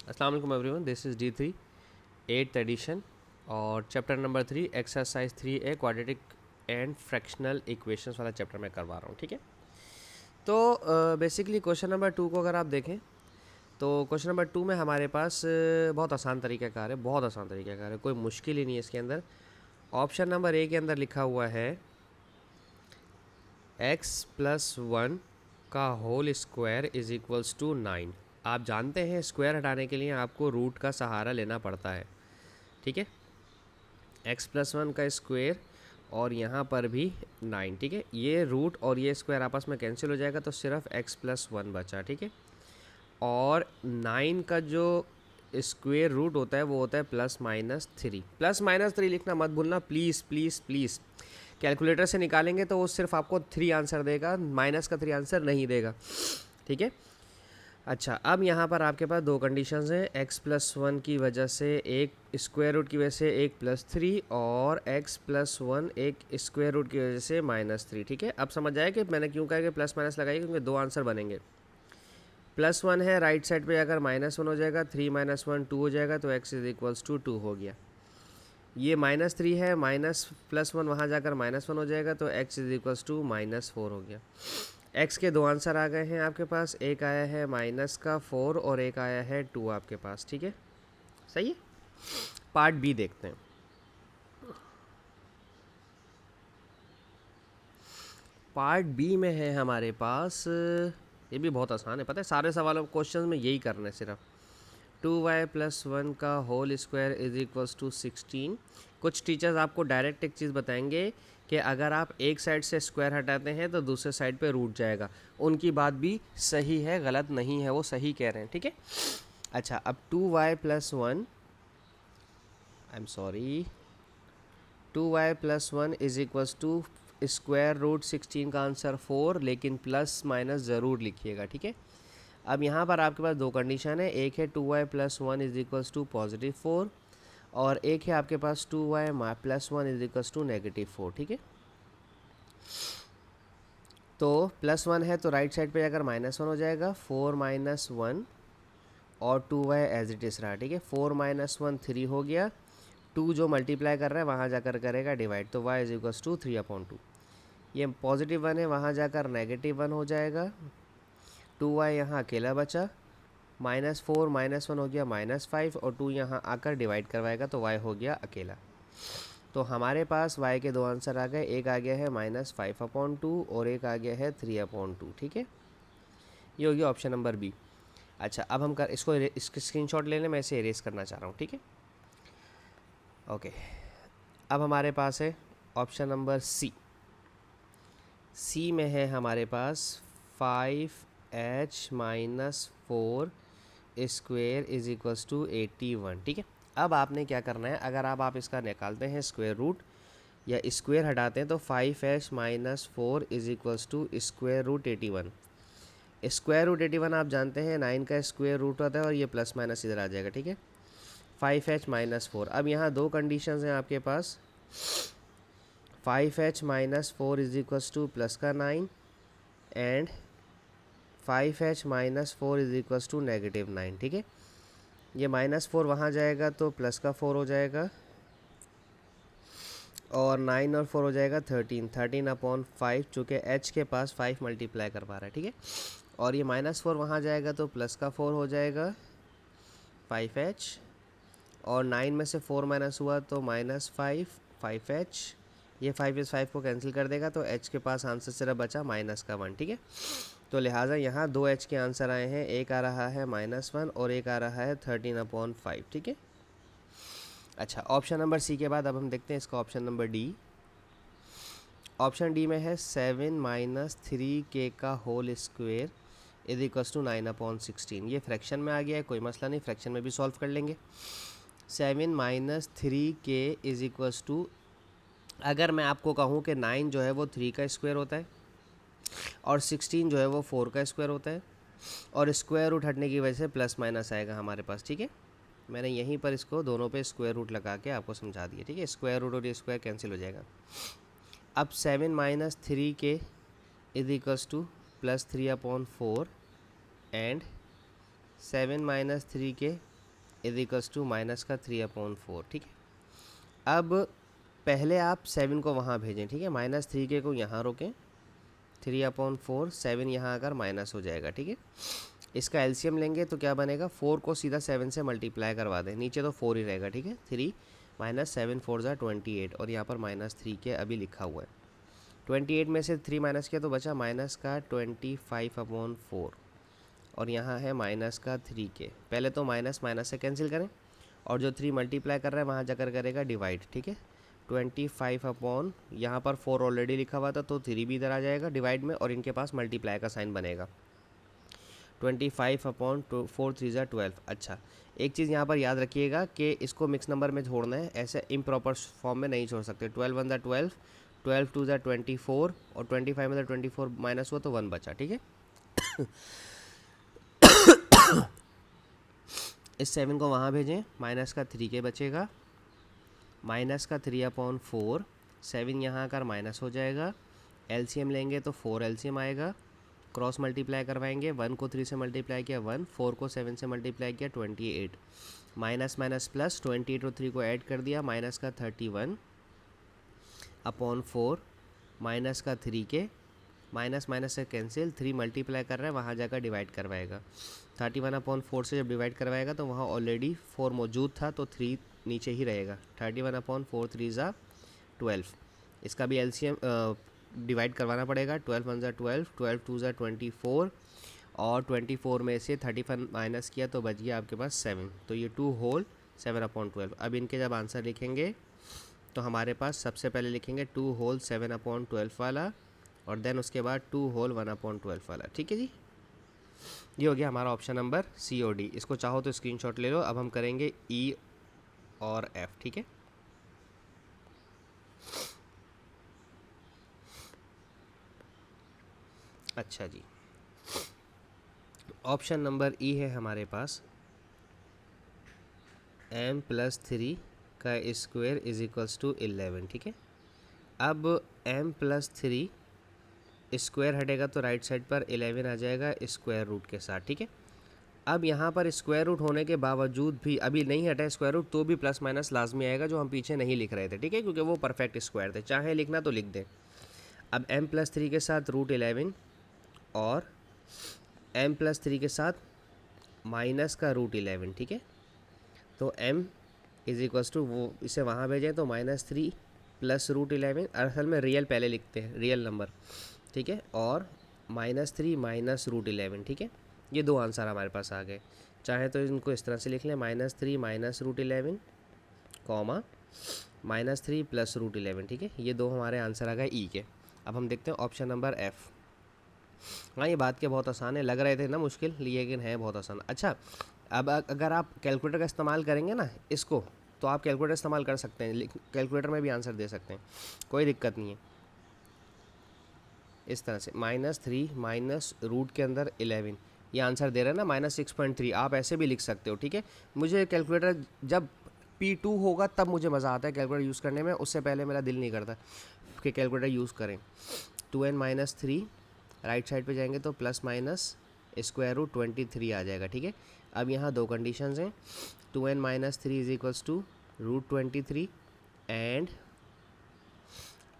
अस्सलाम वालेकुम everyone, this is D3 8th edition और chapter number 3 exercise 3A quadratic and fractional equations वाला chapter मैं करवा रहा हूँ। ठीक है, तो बेसिकली क्वेश्चन नंबर 2 को अगर आप देखें तो क्वेश्चन नंबर 2 में हमारे पास बहुत आसान तरीक़ाकार है, बहुत आसान तरीक़ाकार है, कोई मुश्किल ही नहीं है इसके अंदर। ऑप्शन नंबर ए के अंदर लिखा हुआ है x+1 का whole square is equals to 9। आप जानते हैं स्क्वायर हटाने के लिए आपको रूट का सहारा लेना पड़ता है। ठीक है, x+1 का स्क्वायर और यहाँ पर भी 9। ठीक है, ये रूट और ये स्क्वायर आपस में कैंसिल हो जाएगा तो सिर्फ x+1 बचा। ठीक है, और 9 का जो स्क्वायर रूट होता है वो होता है +-3। +-3 लिखना मत भूलना प्लीज़ प्लीज़ प्लीज़। कैलकुलेटर से निकालेंगे तो वो सिर्फ आपको 3 आंसर देगा, माइनस का 3 आंसर नहीं देगा। ठीक है, अच्छा अब यहाँ पर आपके पास दो कंडीशंस हैं, x+1 की वजह से एक स्क्वायर रूट की वजह से एक +3 और x+1 एक स्क्वायर रूट की वजह से -3। ठीक है, अब समझ आया कि मैंने क्यों कहा कि प्लस माइनस लगाई, क्योंकि दो आंसर बनेंगे। +1 है, राइट साइड पे अगर -1 हो जाएगा, 3 - 1 2 हो जाएगा तो x = 2 हो गया। ये -3 है, -+1 वहाँ जाकर -1 हो जाएगा तो x = -4 हो गया। x के दो आंसर आ गए हैं आपके पास, एक आया है -4 और एक आया है 2 आपके पास। ठीक है, सही है। पार्ट बी देखते हैं। पार्ट बी में है हमारे पास, ये भी बहुत आसान है, पता है सारे सवालों क्वेश्चन में यही करना है सिर्फ। 2y+1 का whole square is equals to 16। कुछ टीचर्स आपको डायरेक्ट एक चीज़ बताएंगे कि अगर आप एक साइड से स्क्वायर हटाते हैं तो दूसरे साइड पे रूट जाएगा। उनकी बात भी सही है, गलत नहीं है, वो सही कह रहे हैं। ठीक है, अच्छा अब 2y+1 I am sorry 2y+1 is equals to square root 16 का आंसर 4, लेकिन प्लस माइनस ज़रूर लिखिएगा। ठीक है, अब यहाँ पर आपके पास दो कंडीशन है, एक है 2y+1 इज इक्वल्स टू +4 और एक है आपके पास 2y+1 इज इक्वल्स टू -4। ठीक है, तो +1 है तो राइट साइड पे अगर -1 हो जाएगा, 4 - 1 और 2y एज इट इज़ रहा। ठीक है, 4 - 1 3 हो गया, 2 जो मल्टीप्लाई कर रहा है वहाँ जाकर करेगा डिवाइड, तो y = 3/2। ये +1 है, वहाँ जाकर -1 हो जाएगा, 2y यहाँ अकेला बचा, -4 - 1 हो गया -5 और 2 यहाँ आकर डिवाइड करवाएगा तो y हो गया अकेला। तो हमारे पास y के दो आंसर आ गए, एक आ गया है -5/2 और एक आ गया है 3/2। ठीक है, ये हो गया ऑप्शन नंबर बी। अच्छा अब हम इसको इसके स्क्रीनशॉट ले लें, मैं इसे इरेज करना चाह रहा हूँ। ठीक है, ओके अब हमारे पास है ऑप्शन नंबर सी। सी में है हमारे पास 5h - 4 square is equals to 81। ठीक है, अब आपने क्या करना है, अगर आप इसका निकालते हैं स्क्वायर रूट या स्क्वायर हटाते हैं तो 5h - 4 is equals to square root 81। Square root 81 आप जानते हैं 9 का स्क्वायर रूट होता है और ये प्लस माइनस इधर आ जाएगा। ठीक है, 5h - 4। अब यहाँ दो कंडीशंस हैं आपके पास, 5h - 4 is equals to plus का 9 and 5h - 4 is equals to -9। ठीक है, ये -4 वहाँ जाएगा तो प्लस का 4 हो जाएगा और 9 और 4 हो जाएगा 13/5, चूँकि h के पास 5 मल्टीप्लाई कर पा रहा है। ठीक है, और ये -4 वहाँ जाएगा तो प्लस का 4 हो जाएगा 5h और 9 में से 4 माइनस हुआ तो -5 5h, ये 5 इस 5 को कैंसिल कर देगा तो h के पास आंसर सिर्फ बचा -1। ठीक है, तो लिहाजा यहाँ दो h के आंसर आए हैं, एक आ रहा है -1 और एक आ रहा है 13/5। ठीक है, अच्छा ऑप्शन नंबर सी के बाद अब हम देखते हैं इसका option number D. Option D में है 7 - 3k का whole square is equals to 9/16। ये फ्रैक्शन में आ गया है, कोई मसला नहीं, फ्रैक्शन में भी सॉल्व कर लेंगे। 7 - 3k इज इक्वल्स टू, अगर मैं आपको कहूँ कि 9 जो है वो 3 का स्क्वायर होता है और 16 जो है वो 4 का स्क्वायर होता है और स्क्वायर रूट हटने की वजह से प्लस माइनस आएगा हमारे पास। ठीक है, मैंने यहीं पर इसको दोनों पे स्क्वायर रूट लगा के आपको समझा दिया। ठीक है, स्क्वायर रूट और ये स्क्वायर कैंसिल हो जाएगा। अब 7 - 3k is equals to +3/4 and 7 - 3k is equals to minus का 3/4, ठीक है। अब पहले आप 7 को वहाँ भेजें, ठीक है, -3 के को यहाँ रोकें, 3/4, 7 यहाँ आकर माइनस हो जाएगा, ठीक है। इसका एलसीएम लेंगे तो क्या बनेगा, 4 को सीधा 7 से मल्टीप्लाई करवा दें, नीचे तो 4 ही रहेगा, ठीक है। 3 - 7 4 = 28 और यहाँ पर -3 के अभी लिखा हुआ है। 28 में से 3 माइनस किया तो बचा माइनस का 25/4 और यहाँ है माइनस का 3 के। पहले तो माइनस माइनस से कैंसिल करें और जो 3 मल्टीप्लाई कर रहा है वहाँ जाकर करेगा डिवाइड, ठीक है। 25 यहाँ पर 4 ऑलरेडी लिखा हुआ था तो 3 भी इधर आ जाएगा डिवाइड में और इनके पास मल्टीप्लाई का साइन बनेगा। 25/4 3 = 12। अच्छा, एक चीज़ यहाँ पर याद रखिएगा कि इसको मिक्स नंबर में छोड़ना है, ऐसे इम्प्रॉपर फॉर्म में नहीं छोड़ सकते। 12 1 = 12, 12 2 = 24 और 25 में 24 माइनस हुआ तो 1 बचा, ठीक है। इस 7 को वहाँ भेजें, माइनस का 3 के बचेगा, माइनस का 3/4, 7 यहाँ आकर माइनस हो जाएगा। एलसीएम लेंगे तो 4 एलसीएम आएगा, क्रॉस मल्टीप्लाई करवाएंगे, 1 को 3 से मल्टीप्लाई किया 1, 4 को 7 से मल्टीप्लाई किया 28, माइनस माइनस प्लस, 28 और 3 को ऐड कर दिया, माइनस का 31/4, माइनस का 3 के, माइनस माइनस से कैंसिल, 3 मल्टीप्लाई कर रहा है वहाँ जाकर डिवाइड करवाएगा। 31/4 से जब डिवाइड करवाएगा तो वहाँ ऑलरेडी 4 मौजूद था तो 3 नीचे ही रहेगा। 31/4 3 = 12। इसका भी एलसीएम डिवाइड करवाना पड़ेगा। 12 1 = 12, 12 2 = 24 और 24 में से 31 माइनस किया तो बच गया आपके पास 7, तो ये 2 होल 7/12। अब इनके जब आंसर लिखेंगे तो हमारे पास सबसे पहले लिखेंगे 2 होल 7/12 वाला और देन उसके बाद 2 होल 1/12 वाला, ठीक है जी। ये हो गया हमारा ऑप्शन नंबर सी और डी। इसको चाहो तो स्क्रीनशॉट ले लो। अब हम करेंगे ई और एफ, ठीक है। अच्छा जी, ऑप्शन नंबर ई है हमारे पास m+3 का स्क्वायर इज इक्वल्स टू 11, ठीक है। अब m+3 स्क्वायर हटेगा तो राइट साइड पर 11 आ जाएगा स्क्वायर रूट के साथ, ठीक है। अब यहाँ पर स्क्वायर रूट होने के बावजूद भी अभी नहीं हटा स्क्वायर रूट तो भी प्लस माइनस लाजमी आएगा, जो हम पीछे नहीं लिख रहे थे, ठीक है, क्योंकि वो परफेक्ट स्क्वायर थे, चाहे लिखना तो लिख दें। अब m+3 के साथ √11 और m+3 के साथ माइनस का √11, ठीक है। तो m इज इक्वल्स टू, वो इसे वहाँ भेजें तो -3 + √11, असल में रियल पहले लिखते हैं, रियल नंबर, ठीक है, और -3 - √11, ठीक है। ये दो आंसर हमारे पास आ गए। चाहे तो इनको इस तरह से लिख लें, -3 - √11, कॉमा -3 + √11, ठीक है। ये दो हमारे आंसर आ गए ई के। अब हम देखते हैं ऑप्शन नंबर एफ़। हाँ, ये बात क्या बहुत आसान है, लग रहे थे ना मुश्किल, लेकिन है बहुत आसान। अच्छा, अब अगर आप कैलकुलेटर का इस्तेमाल करेंगे ना इसको, तो आप कैलकुलेटर इस्तेमाल कर सकते हैं, कैलकुलेटर में भी आंसर दे सकते हैं, कोई दिक्कत नहीं है। इस तरह से -3 माइनस रूट के अंदर 11, ये आंसर दे रहे हैं ना -6.3, आप ऐसे भी लिख सकते हो, ठीक है। मुझे कैलकुलेटर जब P2 होगा तब मुझे मज़ा आता है कैलकुलेटर यूज़ करने में, उससे पहले मेरा दिल नहीं करता कि कैलकुलेटर यूज़ करें। 2n - 3 राइट साइड पे जाएंगे तो प्लस माइनस √23 आ जाएगा, ठीक है। अब यहाँ दो कंडीशंस हैं, 2n - 3 is equals to √23 and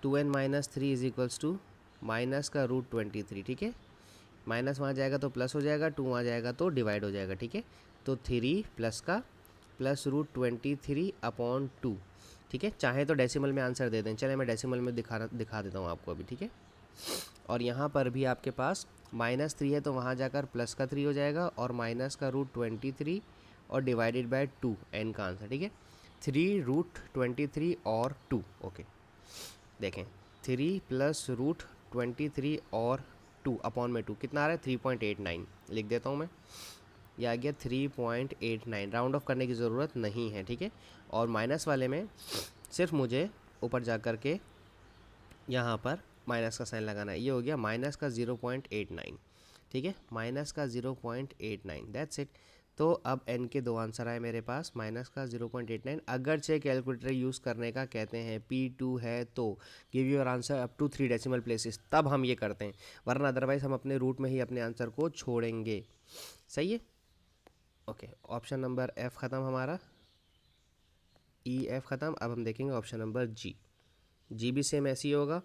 2n - 3 is equals to minus का √23, ठीक है। माइनस वहाँ जाएगा तो प्लस हो जाएगा, 2 वहाँ जाएगा तो डिवाइड हो जाएगा, ठीक है। तो 3 प्लस का प्लस √23/2, ठीक है। चाहे तो डेसिमल में आंसर दे दें, चले मैं डेसिमल में दिखा देता हूँ आपको अभी, ठीक है। और यहाँ पर भी आपके पास -3 है तो वहाँ जाकर प्लस का 3 हो जाएगा और माइनस का √23 और डिवाइडेड बाय 2 n का आंसर, ठीक है। 3√23 और 2, ओके। देखें 3 + √23 और 2/2 कितना आ रहा है, 3.89 लिख देता हूँ मैं, यह आ गया 3.89। राउंड ऑफ करने की ज़रूरत नहीं है, ठीक है। और माइनस वाले में सिर्फ मुझे ऊपर जा कर के यहाँ पर माइनस का साइन लगाना है, ये हो गया माइनस का 0.89, ठीक है, माइनस का 0.89, दैट्स इट। तो अब n के दो आंसर आए मेरे पास, माइनस का 0.89। अगर से कैलकुलेटर यूज़ करने का कहते हैं P2 है तो give your answer up to 3 decimal places, तब हम ये करते हैं, वरना अदरवाइज़ हम अपने रूट में ही अपने आंसर को छोड़ेंगे। सही है। ओके, ऑप्शन नंबर एफ ख़त्म हमारा, ई एफ ख़त्म। अब हम देखेंगे ऑप्शन नंबर जी। जी भी सेम ऐसे ही होगा,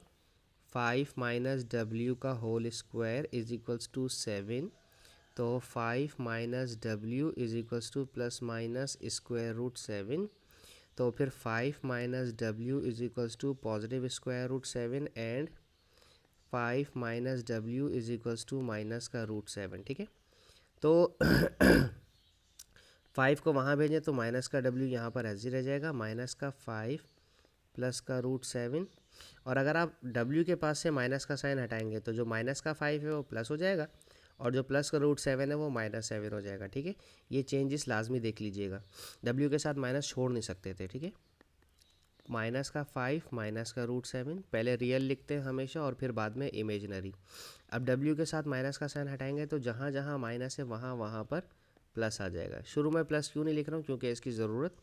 5 माइनस डब्ल्यू का whole square is equals to 7। तो 5 minus W is equals to plus minus square root 7। तो फिर 5 minus W is equals to positive square root 7 and 5 minus W is equals to minus का root 7। ठीक है, तो 5 को वहाँ भेजें तो माइनस का डब्ल्यू यहाँ पर ऐसे ही रह जाएगा, माइनस का 5 प्लस का रूट 7। और अगर आप w के पास से माइनस का साइन हटाएंगे तो जो माइनस का 5 है वो प्लस हो जाएगा और जो प्लस का रूट 7 है वो -7 हो जाएगा। ठीक है, ये चेंजेस लाजमी देख लीजिएगा, w के साथ माइनस छोड़ नहीं सकते थे। ठीक है, माइनस का 5 माइनस का रूट 7, पहले रियल लिखते हैं हमेशा और फिर बाद में इमेजनरी। अब w के साथ माइनस का साइन हटाएंगे तो जहाँ जहाँ माइनस है वहाँ वहाँ पर प्लस आ जाएगा। शुरू में प्लस क्यों नहीं लिख रहा हूँ, क्योंकि इसकी ज़रूरत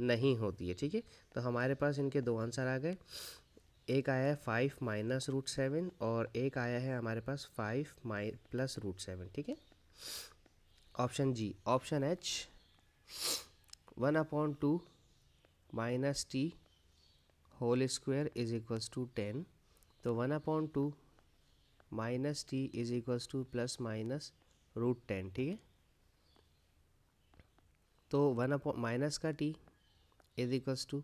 नहीं होती है। ठीक है, तो हमारे पास इनके दो आंसर आ गए, एक आया है 5 माइनस रूट 7 और एक आया है हमारे पास 5 प्लस रूट 7। ठीक है, option G. Option H 1/2 minus T whole square is equals to 10। तो 1/2 minus T is equals to plus minus root 10। ठीक है, तो 1 माइनस का टी इज इक्वल्स टू,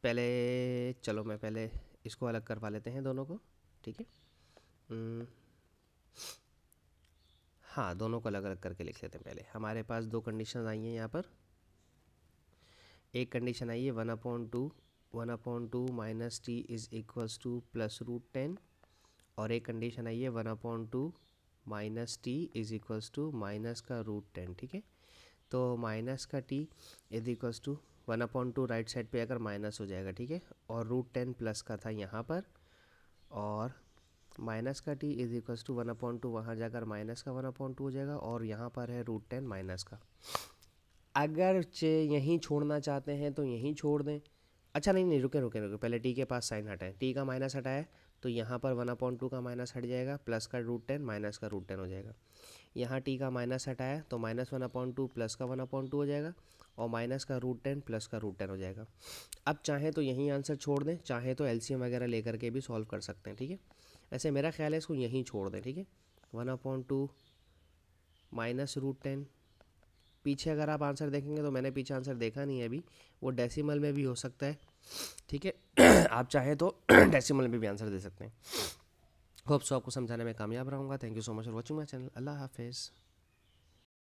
पहले चलो मैं पहले इसको अलग करवा लेते हैं दोनों को। ठीक है, हाँ दोनों को अलग अलग करके लिख लेते हैं। पहले हमारे पास दो कंडीशन आई हैं यहाँ पर। एक कंडीशन आई है 1/2 minus T is equals to plus root 10 और एक कंडीशन आई है 1/2 minus T is equals to minus का रूट 10। ठीक है, तो माइनस का T is equals to 1/2 right side पे अगर माइनस हो जाएगा। ठीक है, और रूट 10 प्लस का था यहाँ पर, और माइनस का टी इज इक्वल्स टू 1/2 वहाँ जाकर माइनस का 1/2 हो जाएगा और यहाँ पर है रूट 10 माइनस का। अगर यहीं छोड़ना चाहते हैं तो यहीं छोड़ दें। अच्छा नहीं नहीं, रुके रुके रुके, पहले टी के पास साइन हटाएं। टी का माइनस हटाया तो यहाँ पर 1/2 का माइनस हट जाएगा, प्लस का रूट 10 माइनस का रूट 10 हो जाएगा। यहाँ टी का माइनस हटाया तो -1/2 प्लस का 1/2 हो जाएगा और माइनस का रूट 10 प्लस का रूट 10 हो जाएगा। अब चाहें तो यहीं आंसर छोड़ दें, चाहें तो एलसीएम वगैरह लेकर के भी सॉल्व कर सकते हैं। ठीक है, वैसे मेरा ख्याल है इसको यहीं छोड़ दें। ठीक है, 1/2 माइनस रूट 10, पीछे अगर आप आंसर देखेंगे तो मैंने पीछे आंसर देखा नहीं है अभी, वो डेसिमल में भी हो सकता है। ठीक है, आप चाहें तो डेसिमल में भी आंसर दे सकते हैं। होप सो आपको समझाने में कामयाब रहूँगा। Thank you so much for watching my channel. अल्लाह हाफिज़।